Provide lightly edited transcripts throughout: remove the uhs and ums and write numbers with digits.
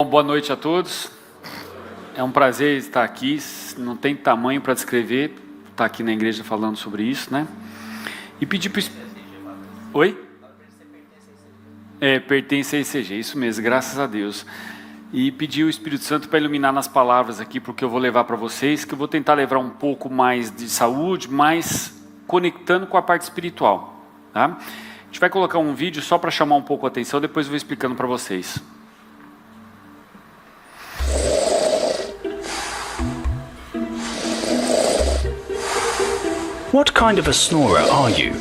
Bom, boa noite a todos. É um prazer estar aqui. Não tem tamanho para descrever estar aqui na igreja falando sobre isso, né? E pedir para o... Oi? Pertence à ICG, isso mesmo, graças a Deus. E pedir o Espírito Santo para iluminar nas palavras aqui, porque eu vou levar para vocês, que eu vou tentar levar um pouco mais de saúde, mas conectando com a parte espiritual, tá? A gente vai colocar um vídeo só para chamar um pouco a atenção, depois eu vou explicando para vocês. What kind of a snorer are you?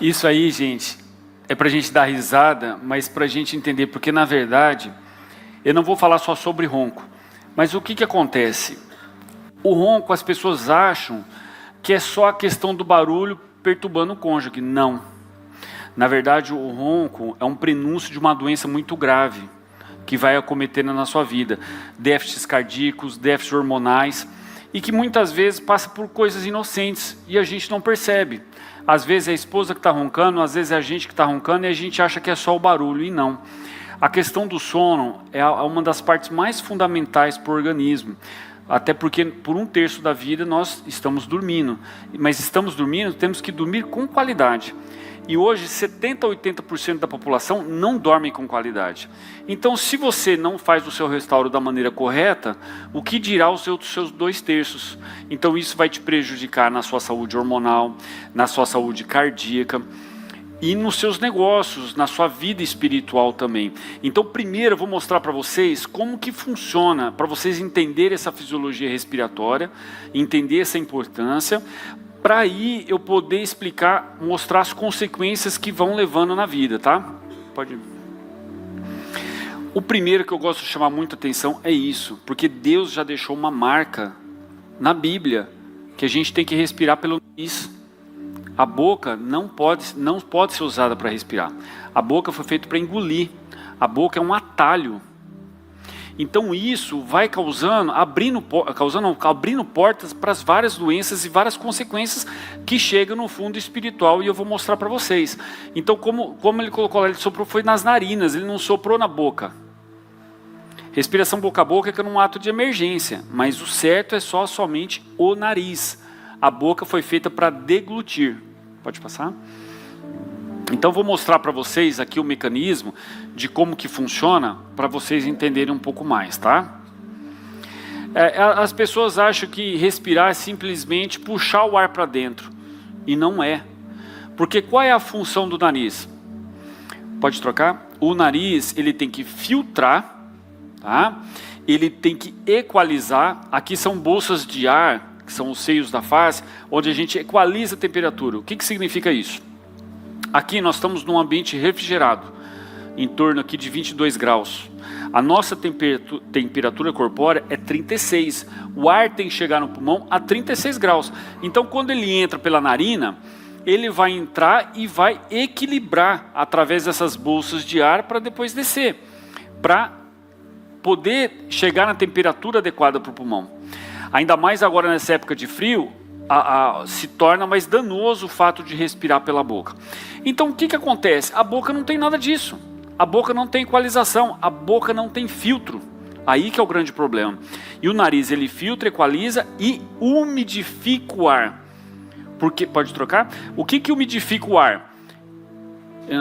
Isso aí, gente, é para a gente dar risada, mas para a gente entender, porque na verdade, eu não vou falar só sobre ronco, mas o que acontece? O ronco, as pessoas acham que é só a questão do barulho perturbando o cônjuge. Não. Na verdade, o ronco é um prenúncio de uma doença muito grave, que vai acometendo na sua vida. Déficits cardíacos, déficits hormonais, e que muitas vezes passa por coisas inocentes, e a gente não percebe. Às vezes é a esposa que está roncando, às vezes é a gente que está roncando e a gente acha que é só o barulho, e não. A questão do sono é uma das partes mais fundamentais para o organismo, até porque por 1/3 da vida nós estamos dormindo, mas estamos dormindo, temos que dormir com qualidade. E hoje 70% a 80% da população não dorme com qualidade. Então, se você não faz o seu restauro da maneira correta, o que dirá os seus 2/3? Então, isso vai te prejudicar na sua saúde hormonal, na sua saúde cardíaca e nos seus negócios, na sua vida espiritual também. Então, primeiro eu vou mostrar para vocês como que funciona, para vocês entenderem essa fisiologia respiratória, entender essa importância, para aí eu poder explicar, mostrar as consequências que vão levando na vida, tá? Pode ir. O primeiro que eu gosto de chamar muita atenção é isso, porque Deus já deixou uma marca na Bíblia, que a gente tem que respirar pelo nariz. A boca não pode ser usada para respirar. A boca foi feita para engolir. A boca é um atalho. Então isso vai abrindo portas para as várias doenças e várias consequências que chegam no fundo espiritual, e eu vou mostrar para vocês. Então como ele colocou lá, ele soprou foi nas narinas, ele não soprou na boca. Respiração boca a boca é num ato de emergência, mas o certo é somente o nariz. A boca foi feita para deglutir. Pode passar? Então vou mostrar para vocês aqui o mecanismo de como que funciona, para vocês entenderem um pouco mais, tá? As pessoas acham que respirar é simplesmente puxar o ar para dentro, e não é. Porque qual é a função do nariz? Pode trocar? O nariz, ele tem que filtrar, tá? Ele tem que equalizar. Aqui são bolsas de ar, que são os seios da face, onde a gente equaliza a temperatura. O que significa isso? Aqui nós estamos num ambiente refrigerado, em torno aqui de 22 graus. A nossa temperatura corpórea é 36. O ar tem que chegar no pulmão a 36 graus. Então quando ele entra pela narina, ele vai entrar e vai equilibrar através dessas bolsas de ar para depois descer, para poder chegar na temperatura adequada para o pulmão. Ainda mais agora nessa época de frio, se torna mais danoso o fato de respirar pela boca. Então o que acontece? A boca não tem nada disso. A boca não tem equalização, a boca não tem filtro. Aí que é o grande problema. E o nariz, ele filtra, equaliza e umidifica o ar. Porque, pode trocar? O que umidifica o ar?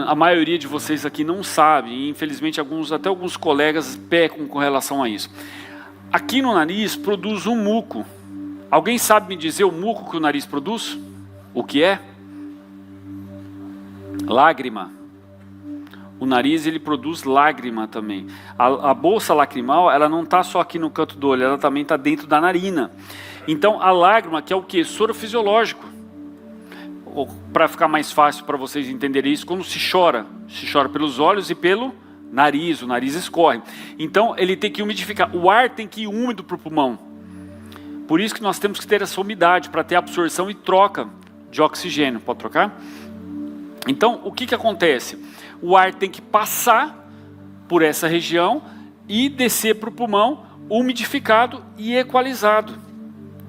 A maioria de vocês aqui não sabe, e infelizmente até alguns colegas pecam com relação a isso. Aqui no nariz produz um muco. Alguém sabe me dizer o muco que o nariz produz? O que é? Lágrima. O nariz, ele produz lágrima também. A bolsa lacrimal, ela não está só aqui no canto do olho, ela também está dentro da narina. Então a lágrima, que é o que? Soro fisiológico. Para ficar mais fácil para vocês entenderem isso, quando se chora pelos olhos e pelo nariz, o nariz escorre. Então ele tem que umidificar, o ar tem que ir úmido para o pulmão. Por isso que nós temos que ter essa umidade, para ter absorção e troca de oxigênio. Pode trocar? Então o que acontece? O ar tem que passar por essa região e descer para o pulmão umidificado e equalizado.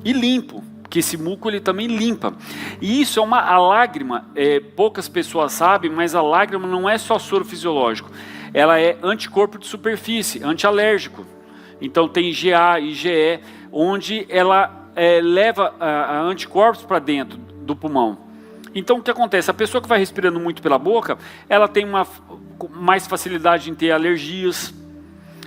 E limpo, que esse muco ele também limpa. E isso é a lágrima, poucas pessoas sabem, mas a lágrima não é só soro fisiológico. Ela é anticorpo de superfície, antialérgico. Então tem IgA, IgE, onde ela leva a anticorpos para dentro do pulmão. Então o que acontece? A pessoa que vai respirando muito pela boca, ela tem mais facilidade em ter alergias,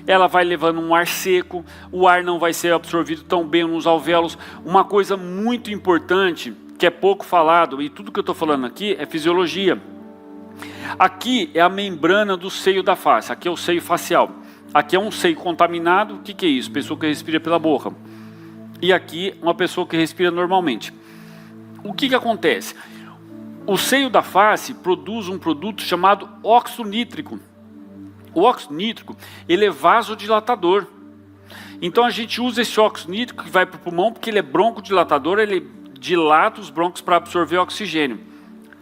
ela vai levando um ar seco, o ar não vai ser absorvido tão bem nos alvéolos. Uma coisa muito importante, que é pouco falado, e tudo que eu estou falando aqui é fisiologia. Aqui é a membrana do seio da face, aqui é o seio facial. Aqui é um seio contaminado, o que é isso? Pessoa que respira pela boca. E aqui uma pessoa que respira normalmente. O que acontece? O seio da face produz um produto chamado óxido nítrico. O óxido nítrico, ele é vasodilatador. Então a gente usa esse óxido nítrico que vai para o pulmão porque ele é broncodilatador, ele dilata os brônquios para absorver oxigênio.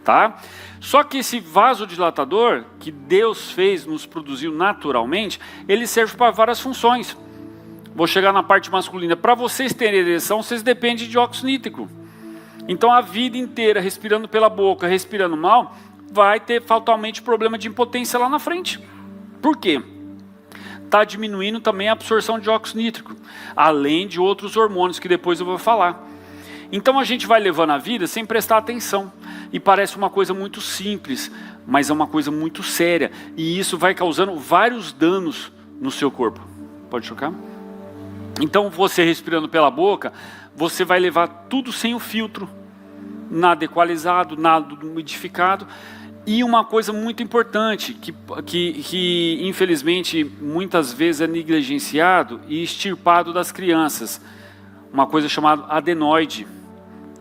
Tá? Só que esse vasodilatador que Deus fez, nos produziu naturalmente, ele serve para várias funções. Vou chegar na parte masculina. Para vocês terem ereção, vocês dependem de óxido nítrico. Então a vida inteira respirando pela boca, respirando mal, vai ter fatalmente problema de impotência lá na frente. Por quê? Está diminuindo também a absorção de óxido nítrico, além de outros hormônios que depois eu vou falar. Então a gente vai levando a vida sem prestar atenção. E parece uma coisa muito simples, mas é uma coisa muito séria. E isso vai causando vários danos no seu corpo. Pode chocar? Então você respirando pela boca, você vai levar tudo sem o filtro. Nada equalizado, nada umidificado. E uma coisa muito importante, que infelizmente muitas vezes é negligenciado e extirpado das crianças. Uma coisa chamada adenoide.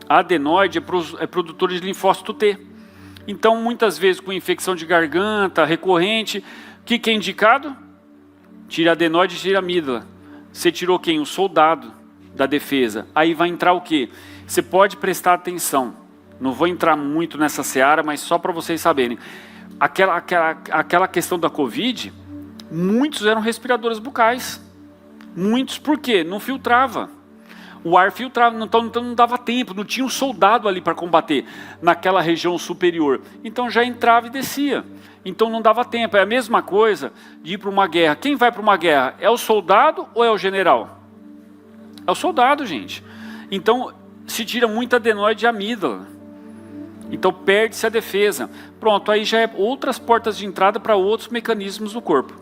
A adenoide é produtora de linfócito T. Então, muitas vezes com infecção de garganta recorrente, o que é indicado? Tira a adenoide e tira a amígdala. Você tirou quem? O soldado da defesa. Aí vai entrar o quê? Você pode prestar atenção. Não vou entrar muito nessa seara, mas só para vocês saberem. Aquela questão da Covid, muitos eram respiradores bucais. Muitos, por quê? Não filtrava. O ar filtrava, então não dava tempo, não tinha um soldado ali para combater naquela região superior. Então já entrava e descia. Então não dava tempo. É a mesma coisa de ir para uma guerra. Quem vai para uma guerra? É o soldado ou é o general? É o soldado, gente. Então se tira muita adenoide e amígdala. Então perde-se a defesa. Pronto, aí já é outras portas de entrada para outros mecanismos do corpo.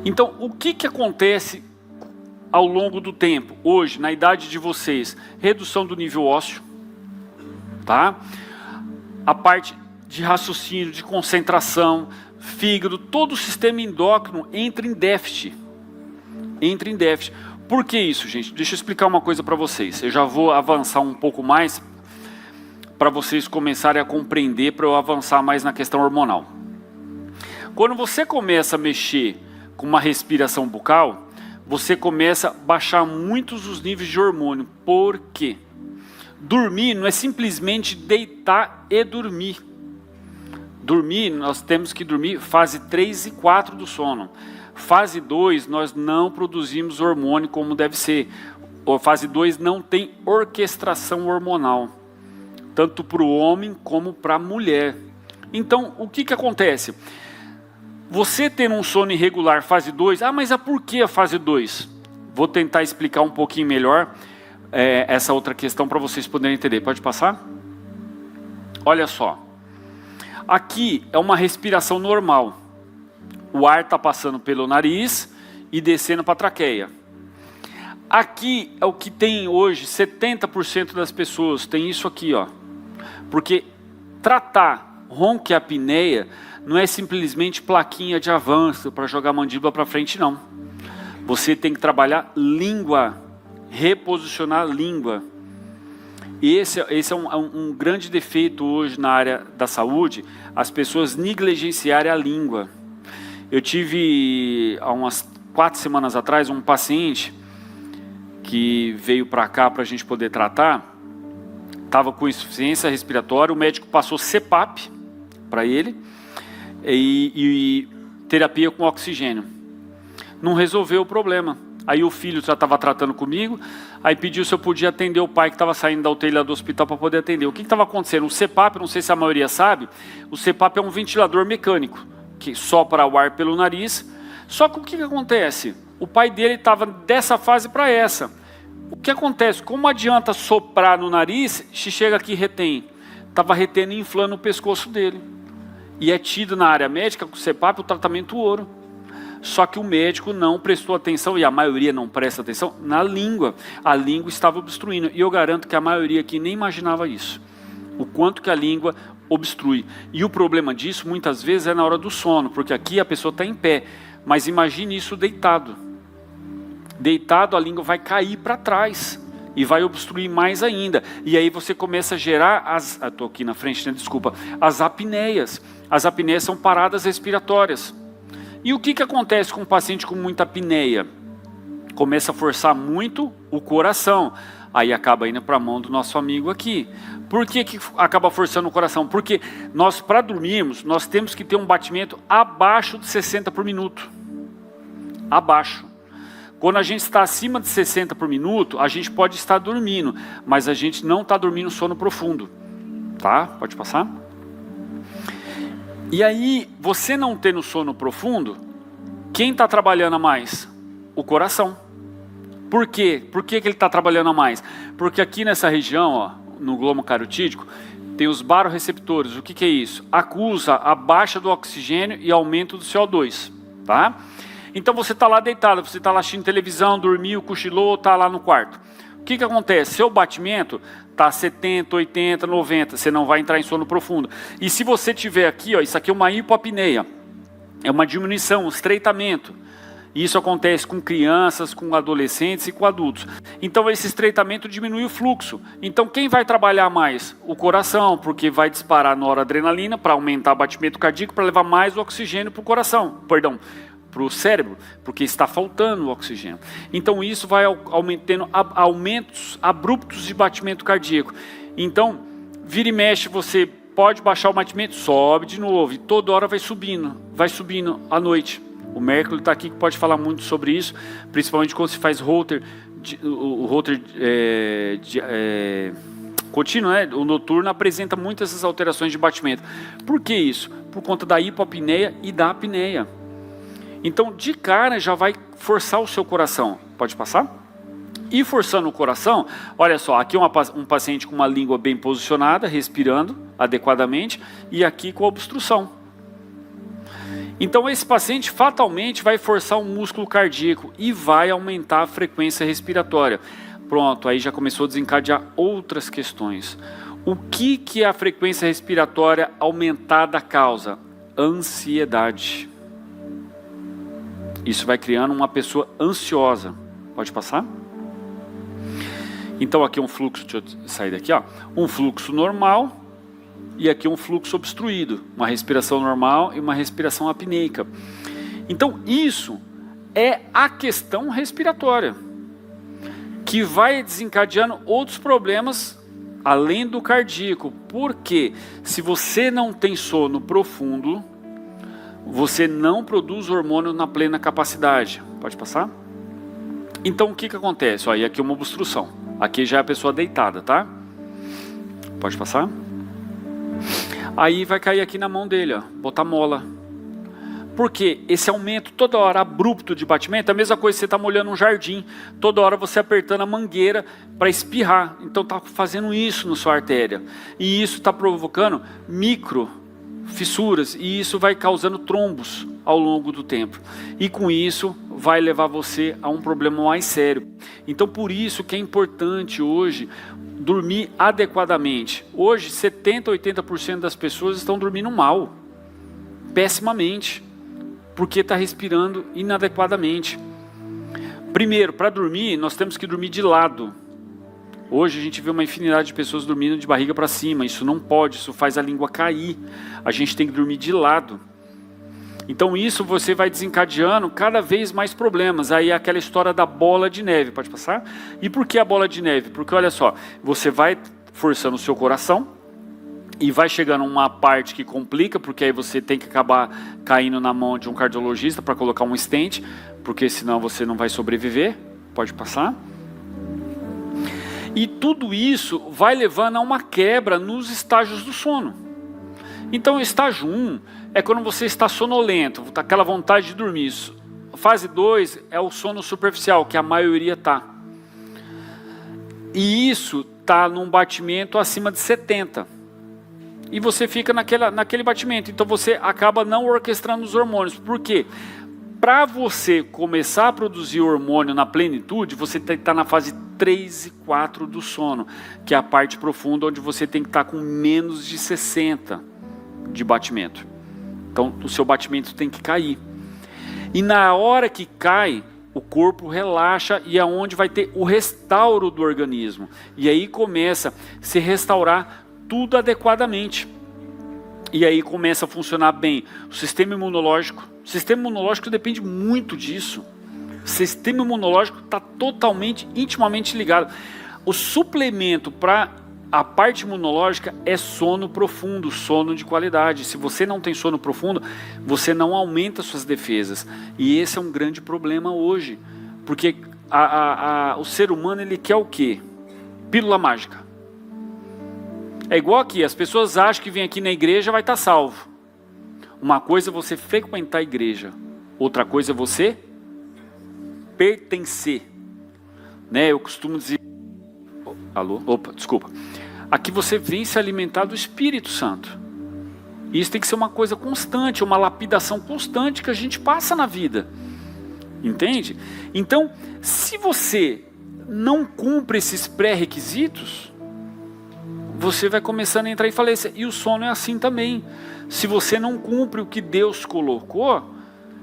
Então o que acontece ao longo do tempo, hoje, na idade de vocês? Redução do nível ósseo, tá? A parte de raciocínio, de concentração, fígado, todo o sistema endócrino entra em déficit. Entra em déficit. Por que isso, gente? Deixa eu explicar uma coisa para vocês. Eu já vou avançar um pouco mais, para vocês começarem a compreender, para eu avançar mais na questão hormonal. Quando você começa a mexer com uma respiração bucal, você começa a baixar muitos os níveis de hormônio. Por quê? Dormir não é simplesmente deitar e dormir. Dormir, nós temos que dormir fase 3 e 4 do sono. Fase 2, nós não produzimos hormônio como deve ser. A fase 2 não tem orquestração hormonal, tanto para o homem como para a mulher. Então, o que acontece? Você tendo um sono irregular fase 2, mas por que a fase 2? Vou tentar explicar um pouquinho melhor essa outra questão para vocês poderem entender. Pode passar? Olha só. Aqui é uma respiração normal. O ar está passando pelo nariz e descendo para a traqueia. Aqui é o que tem hoje, 70% das pessoas tem isso aqui, ó. Porque tratar ronquiapneia não é simplesmente plaquinha de avanço para jogar a mandíbula para frente, não. Você tem que trabalhar língua, reposicionar a língua. Esse é um grande defeito hoje na área da saúde, as pessoas negligenciarem a língua. Eu tive, há umas 4 semanas atrás, um paciente que veio para cá para a gente poder tratar, estava com insuficiência respiratória, o médico passou CPAP para ele e terapia com oxigênio. Não resolveu o problema. Aí o filho já estava tratando comigo, aí pediu se eu podia atender o pai que estava saindo da UTI lá do hospital para poder atender. O que estava acontecendo? O CPAP, não sei se a maioria sabe, o CPAP é um ventilador mecânico, que sopra o ar pelo nariz. Só que o que acontece? O pai dele estava dessa fase para essa. O que acontece? Como adianta soprar no nariz, se chega aqui e retém? Estava retendo e inflando o pescoço dele. E é tido na área médica, com o CPAP, o tratamento ouro. Só que o médico não prestou atenção, e a maioria não presta atenção, na língua. A língua estava obstruindo. E eu garanto que a maioria aqui nem imaginava isso. O quanto que a língua obstrui. E o problema disso, muitas vezes, é na hora do sono. Porque aqui a pessoa está em pé. Mas imagine isso deitado. Deitado, a língua vai cair para trás. E vai obstruir mais ainda. E aí você começa a gerar estou aqui na frente, né? Desculpa. As apneias. As apneias são paradas respiratórias. E o que acontece com um paciente com muita apneia? Começa a forçar muito o coração. Aí acaba indo para a mão do nosso amigo aqui. Por que acaba forçando o coração? Porque nós, para dormirmos, nós temos que ter um batimento abaixo de 60 por minuto. Abaixo. Quando a gente está acima de 60 por minuto, a gente pode estar dormindo, mas a gente não está dormindo sono profundo. Tá? Pode passar? E aí, você não tendo sono profundo, quem está trabalhando a mais? O coração. Por quê? Por que ele está trabalhando a mais? Porque aqui nessa região, ó, no glomo carotídeo, tem os baroreceptores. O que é isso? Acusa a baixa do oxigênio e aumento do CO2. Tá? Então você está lá deitado, você está lá assistindo televisão, dormiu, cochilou, está lá no quarto. O que acontece? Seu batimento está 70, 80, 90, você não vai entrar em sono profundo. E se você tiver aqui, ó, isso aqui é uma hipopneia, é uma diminuição, um estreitamento. E isso acontece com crianças, com adolescentes e com adultos. Então esse estreitamento diminui o fluxo. Então quem vai trabalhar mais? O coração, porque vai disparar noradrenalina para aumentar o batimento cardíaco, para levar mais oxigênio para o coração, para o cérebro, porque está faltando o oxigênio. Então isso vai aumentando aumentos abruptos de batimento cardíaco. Então, vira e mexe, você pode baixar o batimento, sobe de novo, e toda hora vai subindo à noite. O Mercury está aqui que pode falar muito sobre isso, principalmente quando se faz Holter, o Holter contínuo, né? O noturno apresenta muitas essas alterações de batimento. Por que isso? Por conta da hipopneia e da apneia. Então, de cara, já vai forçar o seu coração. Pode passar? E forçando o coração, olha só, aqui um paciente com uma língua bem posicionada, respirando adequadamente, e aqui com a obstrução. Então, esse paciente fatalmente vai forçar o músculo cardíaco e vai aumentar a frequência respiratória. Pronto, aí já começou a desencadear outras questões. O que é a frequência respiratória aumentada causa? Ansiedade. Isso vai criando uma pessoa ansiosa. Pode passar? Então aqui um fluxo, deixa eu sair daqui, ó. Um fluxo normal e aqui um fluxo obstruído. Uma respiração normal e uma respiração apneica. Então isso é a questão respiratória, que vai desencadeando outros problemas além do cardíaco. Porque se você não tem sono profundo, você não produz hormônio na plena capacidade. Pode passar? Então o que acontece? Ó, e aqui uma obstrução. Aqui já é a pessoa deitada, tá? Pode passar? Aí vai cair aqui na mão dele, ó, botar mola. Porque esse aumento toda hora abrupto de batimento é a mesma coisa que você está molhando um jardim. Toda hora você apertando a mangueira para espirrar. Então está fazendo isso na sua artéria. E isso está provocando micro fissuras, e isso vai causando trombos ao longo do tempo, e com isso vai levar você a um problema mais sério. Então por isso que é importante hoje dormir adequadamente. Hoje 70, 80% das pessoas estão dormindo mal, pessimamente, porque está respirando inadequadamente. Primeiro, para dormir, nós temos que dormir de lado. Hoje a gente vê uma infinidade de pessoas dormindo de barriga para cima. Isso não pode, isso faz a língua cair. A gente tem que dormir de lado. Então isso você vai desencadeando cada vez mais problemas. Aí é aquela história da bola de neve, pode passar? E por que a bola de neve? Porque olha só, você vai forçando o seu coração e vai chegando uma parte que complica, porque aí você tem que acabar caindo na mão de um cardiologista para colocar um stent, porque senão você não vai sobreviver. Pode passar? E tudo isso vai levando a uma quebra nos estágios do sono. Então o estágio 1 é quando você está sonolento, tá aquela vontade de dormir. Fase 2 é o sono superficial, que a maioria está. E isso está num batimento acima de 70. E você fica naquele batimento. Então você acaba não orquestrando os hormônios. Por quê? Para você começar a produzir hormônio na plenitude, você tem que estar na fase 3 e 4 do sono, que é a parte profunda, onde você tem que estar com menos de 60 de batimento. Então o seu batimento tem que cair. E na hora que cai, o corpo relaxa e é onde vai ter o restauro do organismo. E aí começa a se restaurar tudo adequadamente. E aí começa a funcionar bem o sistema imunológico. O sistema imunológico depende muito disso. O sistema imunológico está totalmente, intimamente ligado. O suplemento para a parte imunológica é sono profundo, sono de qualidade. Se você não tem sono profundo, você não aumenta suas defesas. E esse é um grande problema hoje. Porque o ser humano, ele quer o quê? Pílula mágica. É igual aqui, as pessoas acham que vem aqui na igreja vai estar salvo. Uma coisa é você frequentar a igreja, outra coisa é você pertencer. Né? Eu costumo dizer... Alô? Opa, desculpa. Aqui você vem se alimentar do Espírito Santo. E isso tem que ser uma coisa constante, uma lapidação constante que a gente passa na vida. Entende? Então, se você não cumpre esses pré-requisitos, você vai começando a entrar em falência. E o sono é assim também. Se você não cumpre o que Deus colocou,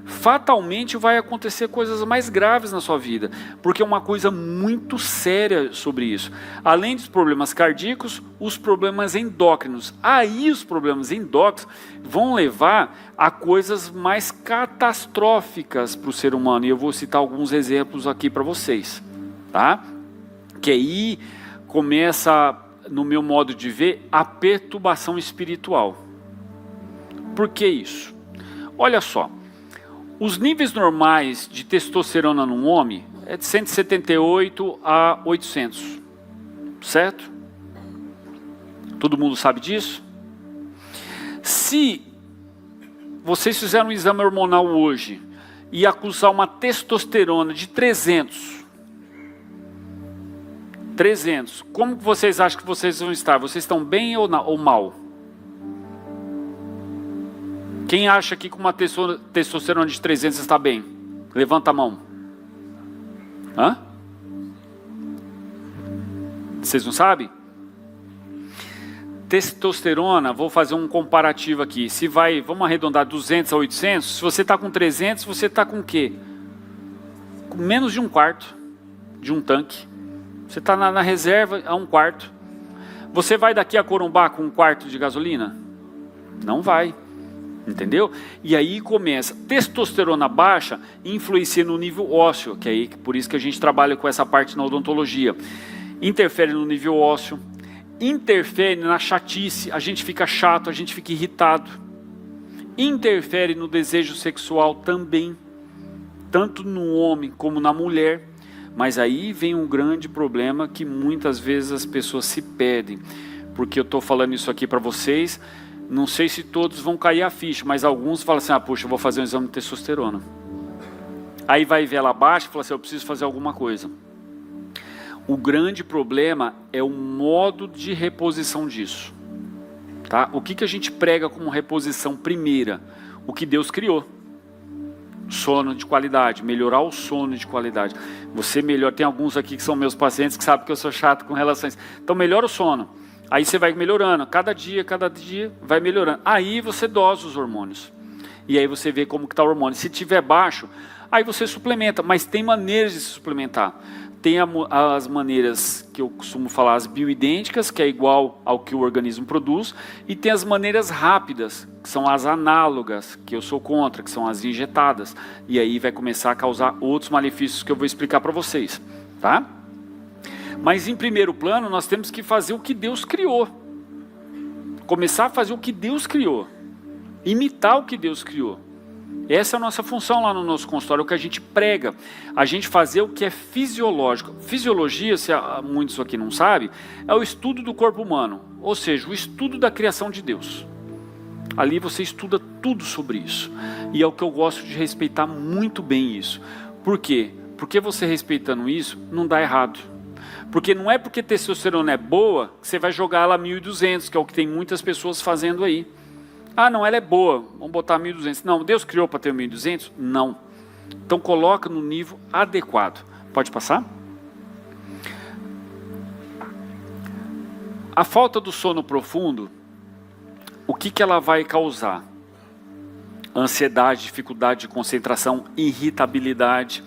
fatalmente vai acontecer coisas mais graves na sua vida. Porque é uma coisa muito séria sobre isso. Além dos problemas cardíacos, os problemas endócrinos. Aí os problemas endócrinos vão levar a coisas mais catastróficas para o ser humano. E eu vou citar alguns exemplos aqui para vocês. Tá? Que aí começa, no meu modo de ver, a perturbação espiritual. Por que isso? Olha só, os níveis normais de testosterona num homem é de 178 a 800, certo? Todo mundo sabe disso? Se vocês fizeram um exame hormonal hoje e acusar uma testosterona de 300, como vocês acham que vocês vão estar? Vocês estão bem ou mal? Quem acha que com uma testosterona de 300 está bem? Levanta a mão. Hã? Vocês não sabem? Testosterona, vou fazer um comparativo aqui. Se vai, vamos arredondar 200 a 800, se você está com 300, você está com o quê? Com menos de um quarto de um tanque. Você está na reserva a um quarto. Você vai daqui a Corumbá com um quarto de gasolina? Não vai. Entendeu? E aí começa. Testosterona baixa influencia no nível ósseo, que aí por isso que a gente trabalha com essa parte na odontologia. Interfere no nível ósseo, interfere na chatice, a gente fica chato, a gente fica irritado. Interfere no desejo sexual também, tanto no homem como na mulher. Mas aí vem um grande problema que muitas vezes as pessoas se perdem. Porque eu estou falando isso aqui para vocês, não sei se todos vão cair a ficha, mas alguns falam assim, puxa, eu vou fazer um exame de testosterona. Aí vai ver ela baixa e fala assim, eu preciso fazer alguma coisa. O grande problema é o modo de reposição disso. Tá? O que a gente prega como reposição primeira? O que Deus criou. Sono de qualidade, melhorar o sono de qualidade. Você melhora, tem alguns aqui que são meus pacientes que sabem que eu sou chato com relações. Então melhora o sono. Aí você vai melhorando, cada dia vai melhorando. Aí você dosa os hormônios. E aí você vê como que está o hormônio. Se tiver baixo, aí você suplementa. Mas tem maneiras de se suplementar. tem as maneiras que eu costumo falar, as bioidênticas, que é igual ao que o organismo produz, e tem as maneiras rápidas, que são as análogas, que eu sou contra, que são as injetadas. E aí vai começar a causar outros malefícios que eu vou explicar para vocês, tá? Mas em primeiro plano, nós temos que fazer o que Deus criou. Começar a fazer o que Deus criou. Imitar o que Deus criou. Essa é a nossa função lá no nosso consultório, é o que a gente prega. A gente fazer o que é fisiológico. Fisiologia, se muitos aqui não sabem, é o estudo do corpo humano. Ou seja, o estudo da criação de Deus. Ali você estuda tudo sobre isso. E é o que eu gosto de respeitar muito bem isso. Por quê? Porque você respeitando isso, não dá errado. Porque não é porque testosterona é boa que você vai jogar ela 1.200, que é o que tem muitas pessoas fazendo aí. Ah, não, ela é boa, vamos botar 1.200. Não, Deus criou para ter 1.200? Não. Então coloca no nível adequado. Pode passar? A falta do sono profundo, o que ela vai causar? Ansiedade, dificuldade de concentração, irritabilidade,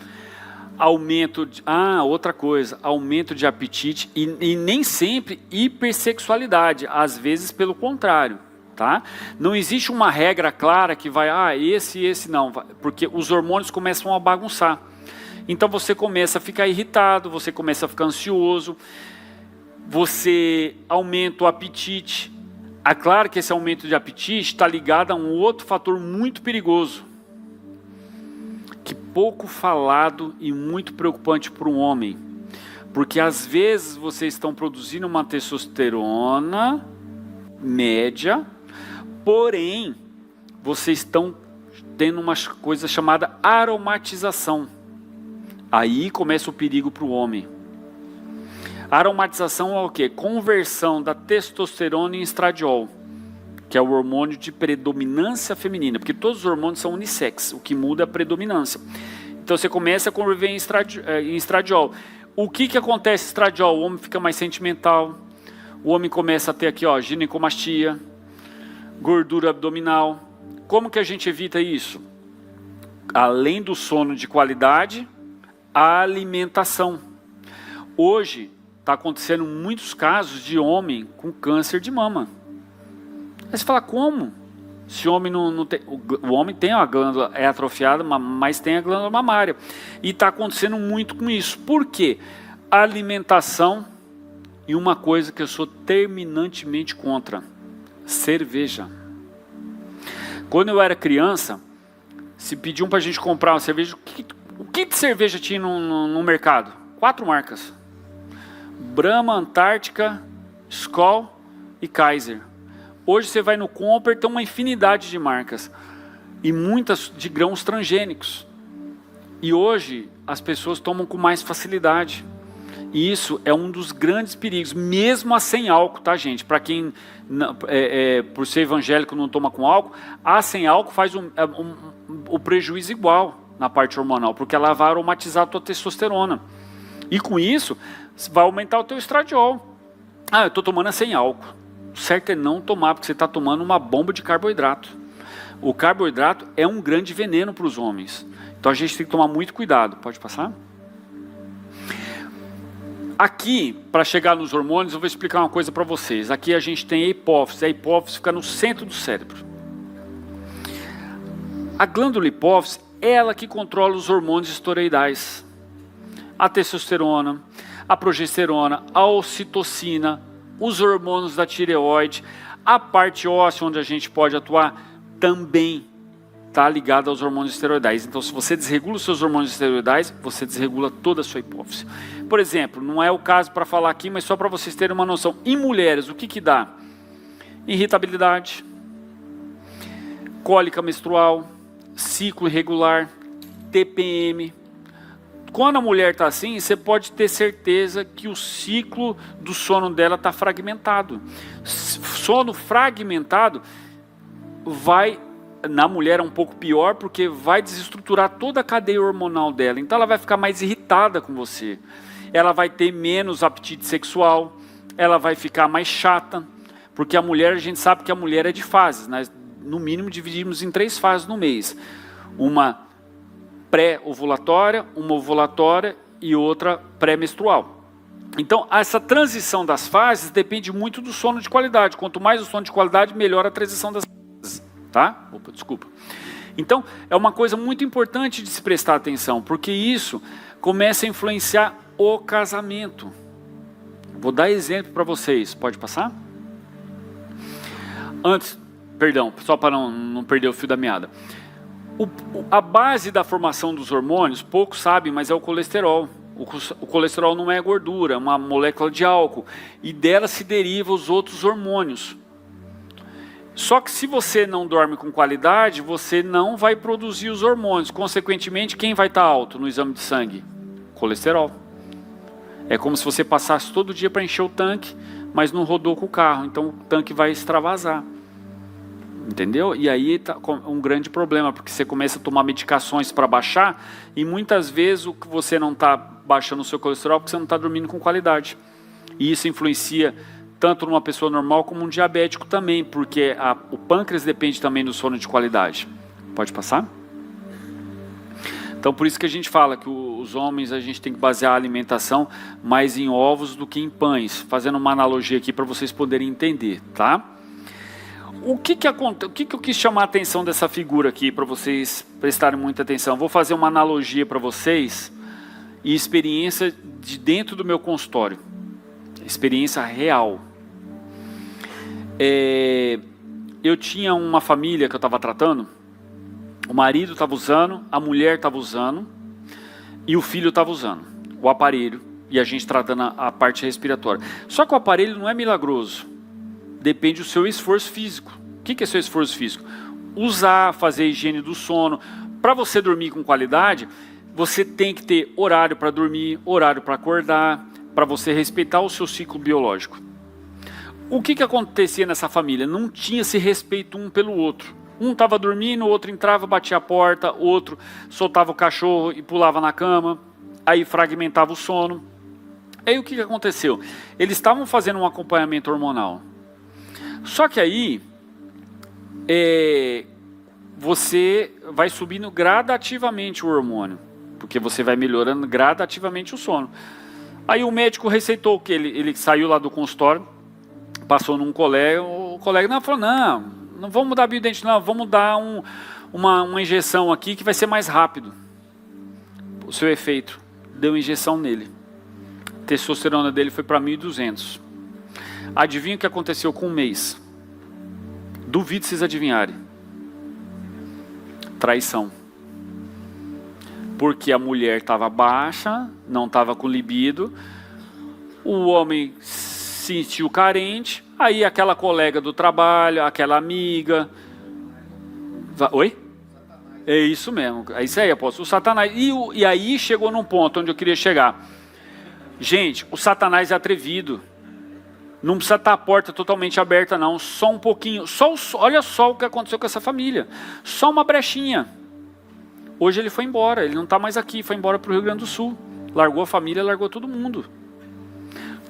aumento de, outra coisa, aumento de apetite e nem sempre hipersexualidade, às vezes pelo contrário, tá? Não existe uma regra clara que vai, esse não, porque os hormônios começam a bagunçar. Então você começa a ficar irritado, você começa a ficar ansioso, você aumenta o apetite. É claro que esse aumento de apetite está ligado a um outro fator muito perigoso, que pouco falado e muito preocupante para um homem, porque às vezes vocês estão produzindo uma testosterona média, porém vocês estão tendo uma coisa chamada aromatização. Aí começa o perigo para o homem. A aromatização é o quê? Conversão da testosterona em estradiol, que é o hormônio de predominância feminina, porque todos os hormônios são unissex, o que muda é a predominância. Então você começa a conviver em estradiol. O que acontece em estradiol? O homem fica mais sentimental, o homem começa a ter aqui, ginecomastia, gordura abdominal. Como que a gente evita isso? Além do sono de qualidade, a alimentação. Hoje está acontecendo muitos casos de homem com câncer de mama. Aí você fala, como? Se o homem não tem... O homem tem a glândula, é atrofiada, mas tem a glândula mamária. E está acontecendo muito com isso. Por quê? Alimentação e uma coisa que eu sou terminantemente contra. Cerveja. Quando eu era criança, se pediam para a gente comprar uma cerveja, o que de cerveja tinha no mercado? 4 marcas. Brahma, Antártica, Skol e Kaiser. Hoje você vai no Compre, tem uma infinidade de marcas. E muitas de grãos transgênicos. E hoje as pessoas tomam com mais facilidade. E isso é um dos grandes perigos, mesmo a sem álcool, tá, gente? Para quem, por ser evangélico, não toma com álcool, a sem álcool faz o prejuízo igual na parte hormonal, porque ela vai aromatizar a tua testosterona. E com isso, vai aumentar o teu estradiol. Eu estou tomando a sem álcool. O certo é não tomar, porque você está tomando uma bomba de carboidrato. O carboidrato é um grande veneno para os homens. Então a gente tem que tomar muito cuidado. Pode passar? Aqui, para chegar nos hormônios, eu vou explicar uma coisa para vocês. Aqui a gente tem a hipófise. A hipófise fica no centro do cérebro. A glândula hipófise é ela que controla os hormônios esteroidais. A testosterona, a progesterona, a ocitocina, os hormônios da tireoide, a parte óssea onde a gente pode atuar também está ligada aos hormônios esteroidais. Então, se você desregula os seus hormônios esteroidais, você desregula toda a sua hipófise. Por exemplo, não é o caso para falar aqui, mas só para vocês terem uma noção. Em mulheres, o que dá? Irritabilidade, cólica menstrual, ciclo irregular, TPM. Quando a mulher está assim, você pode ter certeza que o ciclo do sono dela está fragmentado. Sono fragmentado vai, na mulher é um pouco pior, porque vai desestruturar toda a cadeia hormonal dela. Então ela vai ficar mais irritada com você. Ela vai ter menos apetite sexual, ela vai ficar mais chata, porque a mulher, a gente sabe que a mulher é de fases. Nós, no mínimo, dividimos em 3 fases no mês. Uma pré-ovulatória, uma ovulatória e outra pré-menstrual. Então, essa transição das fases depende muito do sono de qualidade. Quanto mais o sono de qualidade, melhor a transição das fases, tá? Opa, desculpa. Então, é uma coisa muito importante de se prestar atenção, porque isso começa a influenciar o casamento. Vou dar exemplo para vocês. Pode passar? Antes, perdão, só para não perder o fio da meada. A base da formação dos hormônios, poucos sabem, mas é o colesterol. O colesterol não é gordura, é uma molécula de álcool. E dela se derivam os outros hormônios. Só que se você não dorme com qualidade, você não vai produzir os hormônios. Consequentemente, quem vai estar alto no exame de sangue? Colesterol. É como se você passasse todo dia para encher o tanque, mas não rodou com o carro. Então o tanque vai extravasar. Entendeu? E aí está um grande problema, porque você começa a tomar medicações para baixar, e muitas vezes o que você não está baixando o seu colesterol porque você não está dormindo com qualidade. E isso influencia tanto numa pessoa normal como um diabético também, porque o pâncreas depende também do sono de qualidade. Pode passar? Então por isso que a gente fala que os homens, a gente tem que basear a alimentação mais em ovos do que em pães, fazendo uma analogia aqui para vocês poderem entender, tá? O que eu quis chamar a atenção dessa figura aqui, para vocês prestarem muita atenção? Vou fazer uma analogia para vocês, e experiência de dentro do meu consultório. Experiência real. Eu tinha uma família que eu estava tratando, o marido estava usando, a mulher estava usando, e o filho estava usando o aparelho, e a gente tratando a parte respiratória. Só que o aparelho não é milagroso. Depende do seu esforço físico. O que é seu esforço físico? Usar, fazer a higiene do sono. Para você dormir com qualidade, você tem que ter horário para dormir, horário para acordar, para você respeitar o seu ciclo biológico. O que acontecia nessa família? Não tinha esse respeito um pelo outro. Um estava dormindo, o outro entrava, batia a porta, o outro soltava o cachorro e pulava na cama, aí fragmentava o sono. Aí o que aconteceu? Eles estavam fazendo um acompanhamento hormonal. Só que aí, você vai subindo gradativamente o hormônio, porque você vai melhorando gradativamente o sono. Aí o médico receitou que ele saiu lá do consultório, passou num colega, o colega falou, não vamos mudar a bioidentidade, não, vamos dar uma injeção aqui que vai ser mais rápido. O seu efeito, deu injeção nele. A testosterona dele foi para 1.200. Adivinha o que aconteceu com um mês? Duvido vocês adivinharem. Traição. Porque a mulher estava baixa, não estava com libido, o homem sentiu carente, aí aquela colega do trabalho, aquela amiga... Oi? É isso mesmo, é isso aí, apóstolo. O Satanás. E aí chegou num ponto onde eu queria chegar. Gente, o Satanás é atrevido. Não precisa estar a porta totalmente aberta não, só um pouquinho, olha só o que aconteceu com essa família, só uma brechinha. Hoje ele foi embora, ele não está mais aqui, foi embora para o Rio Grande do Sul, largou a família, largou todo mundo.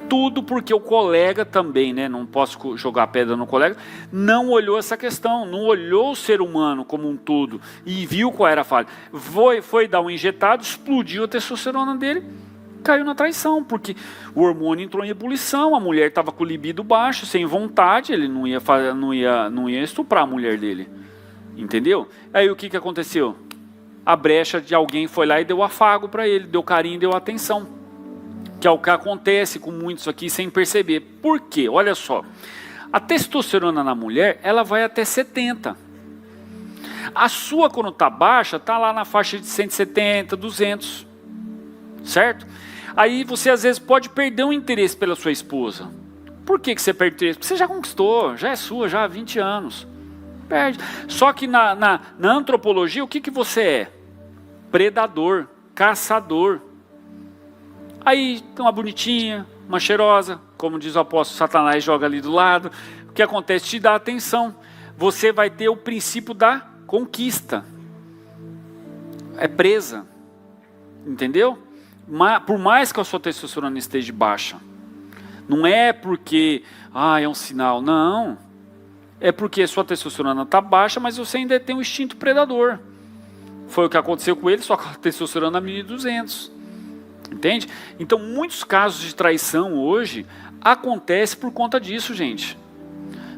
Tudo porque o colega também, né, não posso jogar pedra no colega, não olhou essa questão, não olhou o ser humano como um todo e viu qual era a falha. Foi dar um injetado, explodiu a testosterona dele, caiu na traição, porque o hormônio entrou em ebulição, a mulher estava com o libido baixo, sem vontade, ele não ia estuprar a mulher dele, entendeu? Aí o que aconteceu? A brecha de alguém foi lá e deu afago para ele, deu carinho, deu atenção, que é o que acontece com muitos aqui sem perceber. Por quê? Olha só, a testosterona na mulher, ela vai até 70. A sua, quando está baixa, está lá na faixa de 170, 200, certo? Aí você às vezes pode perder o interesse pela sua esposa. Por que você perde o interesse? Porque você já conquistou, já é sua, já há 20 anos. Perde. Só que na antropologia, o que você é? Predador, caçador. Aí tem uma bonitinha, uma cheirosa, como diz o apóstolo, Satanás joga ali do lado. O que acontece? Te dá atenção. Você vai ter o princípio da conquista. É presa. Entendeu? Por mais que a sua testosterona esteja baixa, não é porque é um sinal, não, é porque a sua testosterona está baixa, mas você ainda tem um instinto predador. Foi o que aconteceu com ele, só com a testosterona 1.200. Entende? Então, muitos casos de traição hoje acontecem por conta disso, gente.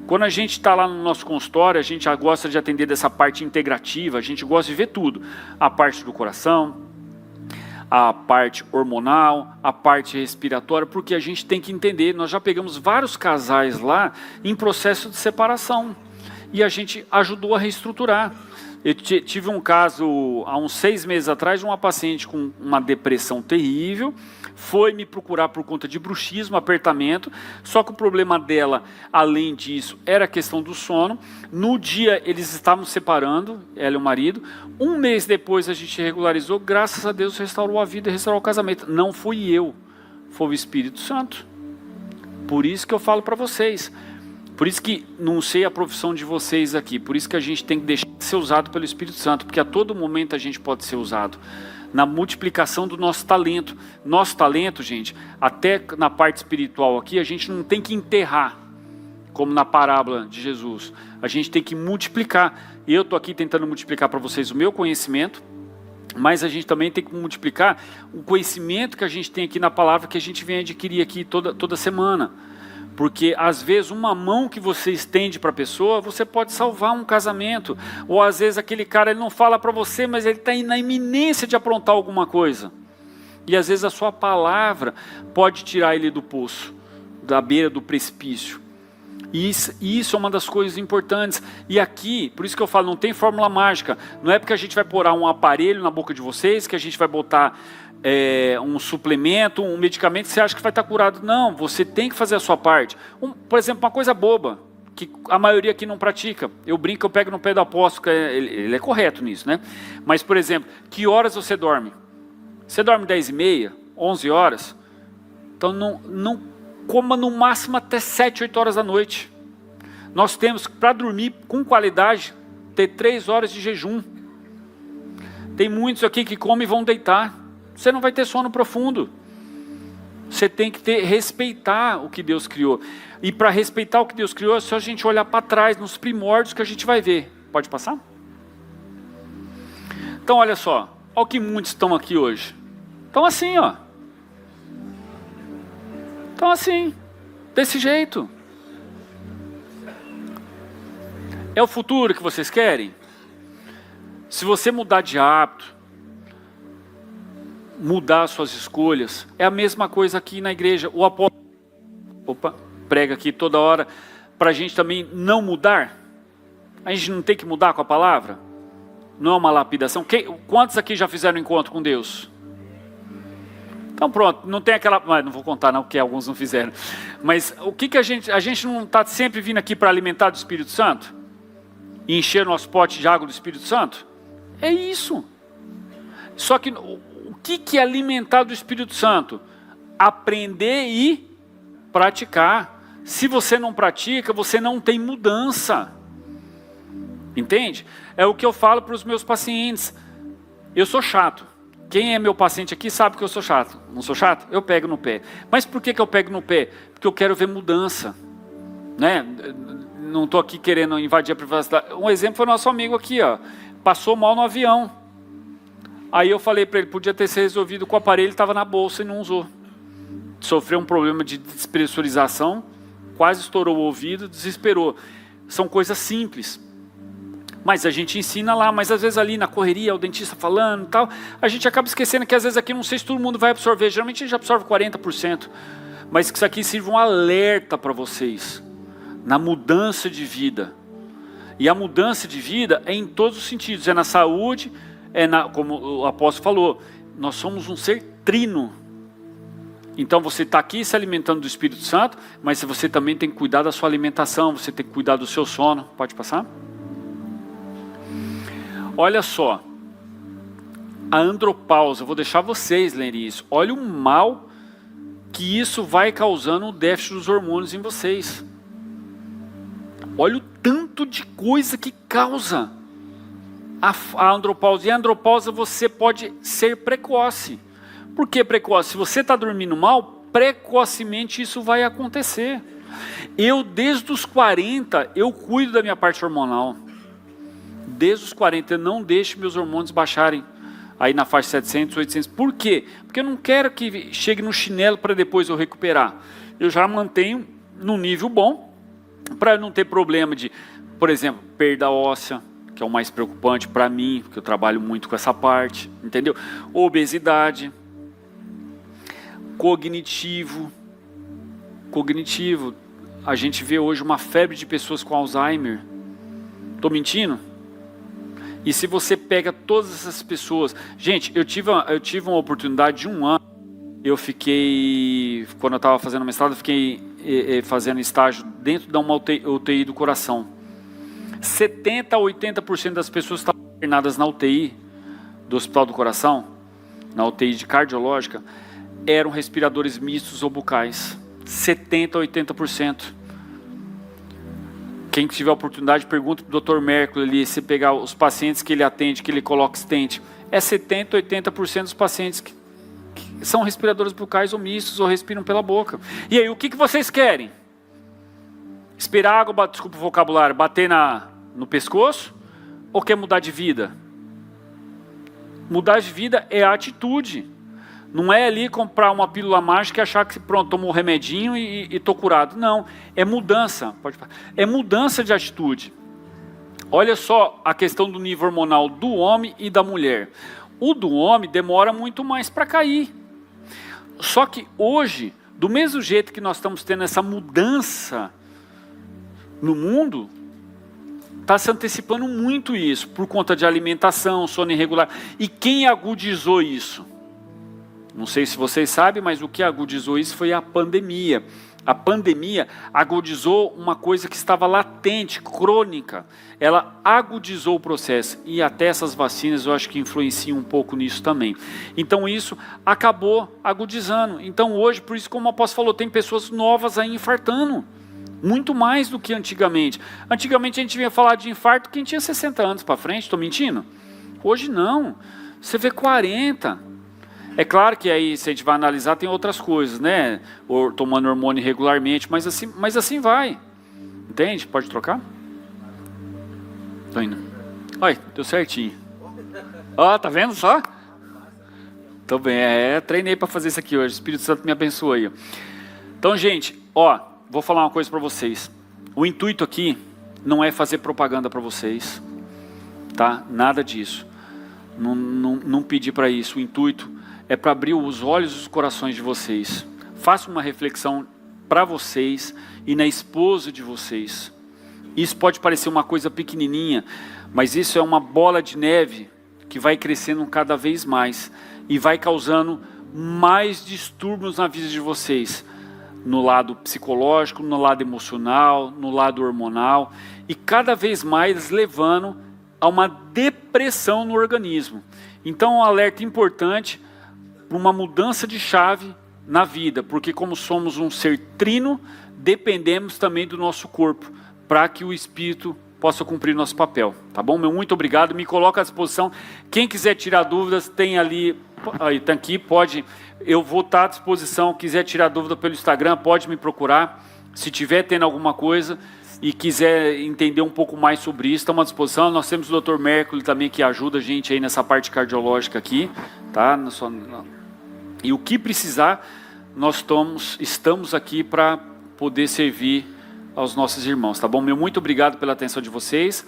Quando a gente está lá no nosso consultório, a gente gosta de atender dessa parte integrativa, a gente gosta de ver tudo. A parte do coração, a parte hormonal, a parte respiratória, porque a gente tem que entender, nós já pegamos vários casais lá em processo de separação. E a gente ajudou a reestruturar. Eu tive um caso, há uns 6 meses atrás, de uma paciente com uma depressão terrível, foi me procurar por conta de bruxismo, apertamento, só que o problema dela, além disso, era a questão do sono. No dia, eles estavam separando, ela e o marido. 1 mês depois, a gente regularizou, graças a Deus, restaurou a vida e restaurou o casamento. Não fui eu, foi o Espírito Santo. Por isso que eu falo para vocês. Por isso que não sei a profissão de vocês aqui, por isso que a gente tem que deixar de ser usado pelo Espírito Santo, porque a todo momento a gente pode ser usado na multiplicação do nosso talento. Nosso talento, gente, até na parte espiritual aqui, a gente não tem que enterrar, como na parábola de Jesus. A gente tem que multiplicar. Eu estou aqui tentando multiplicar para vocês o meu conhecimento, mas a gente também tem que multiplicar o conhecimento que a gente tem aqui na palavra, que a gente vem adquirir aqui toda semana. Porque às vezes uma mão que você estende para a pessoa, você pode salvar um casamento. Ou às vezes aquele cara, ele não fala para você, mas ele está na iminência de aprontar alguma coisa. E às vezes a sua palavra pode tirar ele do poço, da beira do precipício. E isso é uma das coisas importantes. E aqui, por isso que eu falo, não tem fórmula mágica. Não é porque a gente vai pôr um aparelho na boca de vocês, que a gente vai botar um suplemento, um medicamento, que você acha que vai estar curado. Não, você tem que fazer a sua parte. Por exemplo, uma coisa boba, que a maioria aqui não pratica. Eu brinco, eu pego no pé do apóstolo, ele é correto nisso, né? Mas, por exemplo, que horas você dorme? Você dorme 10h30, 11 horas? Então não coma no máximo até 7, 8 horas da noite. Nós temos, para dormir com qualidade, ter 3 horas de jejum. Tem muitos aqui que comem e vão deitar. Você não vai ter sono profundo. Você tem que respeitar o que Deus criou. E para respeitar o que Deus criou, é só a gente olhar para trás, nos primórdios, que a gente vai ver. Pode passar? Então, olha só. Olha o que muitos estão aqui hoje. Estão assim, ó. Estão assim. Desse jeito. É o futuro que vocês querem? Se você mudar de hábito, mudar suas escolhas, é a mesma coisa aqui na igreja. O apóstolo prega aqui toda hora para a gente também não mudar. A gente não tem que mudar com a palavra? Não é uma lapidação? Quantos aqui já fizeram encontro com Deus? Então pronto, não tem aquela... Não vou contar não, porque alguns não fizeram. Mas o que a gente não está sempre vindo aqui para alimentar do Espírito Santo? E encher nosso pote de água do Espírito Santo? É isso. Só que o que é alimentar do Espírito Santo? Aprender e praticar. Se você não pratica, você não tem mudança. Entende? É o que eu falo para os meus pacientes. Eu sou chato. Quem é meu paciente aqui sabe que eu sou chato. Não sou chato? Eu pego no pé. Mas por que eu pego no pé? Porque eu quero ver mudança. Né? Não estou aqui querendo invadir a privacidade. Um exemplo foi nosso amigo aqui, ó. Passou mal no avião. Aí eu falei para ele, podia ter sido resolvido com o aparelho, estava na bolsa e não usou. Sofreu um problema de despressurização, quase estourou o ouvido, desesperou. São coisas simples. Mas a gente ensina lá, mas às vezes ali na correria, o dentista falando e tal, a gente acaba esquecendo que às vezes aqui não sei se todo mundo vai absorver, geralmente a gente absorve 40%. Mas que isso aqui sirva um alerta para vocês, na mudança de vida. E a mudança de vida é em todos os sentidos, é na saúde, como o apóstolo falou, nós somos um ser trino. Então você está aqui se alimentando do Espírito Santo, mas você também tem que cuidar da sua alimentação, você tem que cuidar do seu sono. Pode passar? Olha só, a andropausa, eu vou deixar vocês lerem isso. Olha o mal que isso vai causando, o déficit dos hormônios em vocês. Olha o tanto de coisa que causa a andropausa. E a andropausa você pode ser precoce. Por que precoce? Se você está dormindo mal, precocemente isso vai acontecer. Eu, desde os 40, eu cuido da minha parte hormonal. Desde os 40, eu não deixo meus hormônios baixarem. aí na faixa 700, 800. Por quê? Porque eu não quero que chegue no chinelo para depois eu recuperar. Eu já mantenho num nível bom, para não ter problema de, por exemplo, perda óssea, que é o mais preocupante para mim, porque eu trabalho muito com essa parte, entendeu? Obesidade, cognitivo, a gente vê hoje uma febre de pessoas com Alzheimer. Estou mentindo? E se você pega todas essas pessoas... Gente, eu tive uma oportunidade de 1 ano. Eu fiquei... Quando eu estava fazendo mestrado, eu fiquei fazendo estágio dentro de uma UTI do coração. 70% a 80% das pessoas que estavam internadas na UTI do Hospital do Coração, na UTI de cardiológica, eram respiradores mistos ou bucais. 70% a 80%. Quem tiver a oportunidade, pergunta para o Dr. Mercury ali, se pegar os pacientes que ele atende, que ele coloca stent, é 70% a 80% dos pacientes que são respiradores bucais ou mistos ou respiram pela boca. E aí, o que vocês querem? Esperar a água, desculpa o vocabulário, bater no pescoço? Ou quer mudar de vida? Mudar de vida é a atitude. Não é ali comprar uma pílula mágica e achar que pronto, tomou um remedinho e estou curado. Não, é mudança. É mudança de atitude. Olha só a questão do nível hormonal do homem e da mulher. O do homem demora muito mais para cair. Só que hoje, do mesmo jeito que nós estamos tendo essa mudança no mundo, está se antecipando muito isso, por conta de alimentação, sono irregular. E quem agudizou isso? Não sei se vocês sabem, mas o que agudizou isso foi a pandemia. A pandemia agudizou uma coisa que estava latente, crônica. Ela agudizou o processo. E até essas vacinas eu acho que influenciam um pouco nisso também. Então isso acabou agudizando. Então hoje, por isso como o apóstolo falou, tem pessoas novas aí infartando. Muito mais do que antigamente. Antigamente a gente vinha falar de infarto quem tinha 60 anos para frente, estou mentindo? Hoje não. Você vê 40. É claro que aí, se a gente vai analisar, tem outras coisas, né? Ou tomando hormônio regularmente, mas assim vai. Entende? Pode trocar? Tô indo. Olha, deu certinho. Ó, tá vendo só? Tô bem, treinei para fazer isso aqui hoje. O Espírito Santo me abençoou aí. Então, gente, ó, vou falar uma coisa para vocês. O intuito aqui não é fazer propaganda para vocês, tá? Nada disso. Não pedi para isso. O intuito é para abrir os olhos e os corações de vocês. Faça uma reflexão para vocês e na esposa de vocês. Isso pode parecer uma coisa pequenininha, mas isso é uma bola de neve que vai crescendo cada vez mais e vai causando mais distúrbios na vida de vocês, no lado psicológico, no lado emocional, no lado hormonal, e cada vez mais levando a uma depressão no organismo. Então, um alerta importante para uma mudança de chave na vida, porque como somos um ser trino, dependemos também do nosso corpo, para que o Espírito possa cumprir nosso papel, tá bom? Muito obrigado, me coloca à disposição. Quem quiser tirar dúvidas, tem ali, tá aqui, pode, eu vou estar à disposição. Quiser tirar dúvida pelo Instagram, pode me procurar. Se tiver tendo alguma coisa e quiser entender um pouco mais sobre isso, estamos à disposição. Nós temos o Dr. Mercury também, que ajuda a gente aí nessa parte cardiológica aqui, tá? E o que precisar, nós estamos aqui para poder servir aos nossos irmãos, tá bom? Muito obrigado pela atenção de vocês.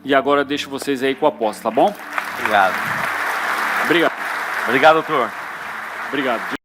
E agora deixo vocês aí com o apóstolo, tá bom? Obrigado. Obrigado. Obrigado, doutor. Obrigado.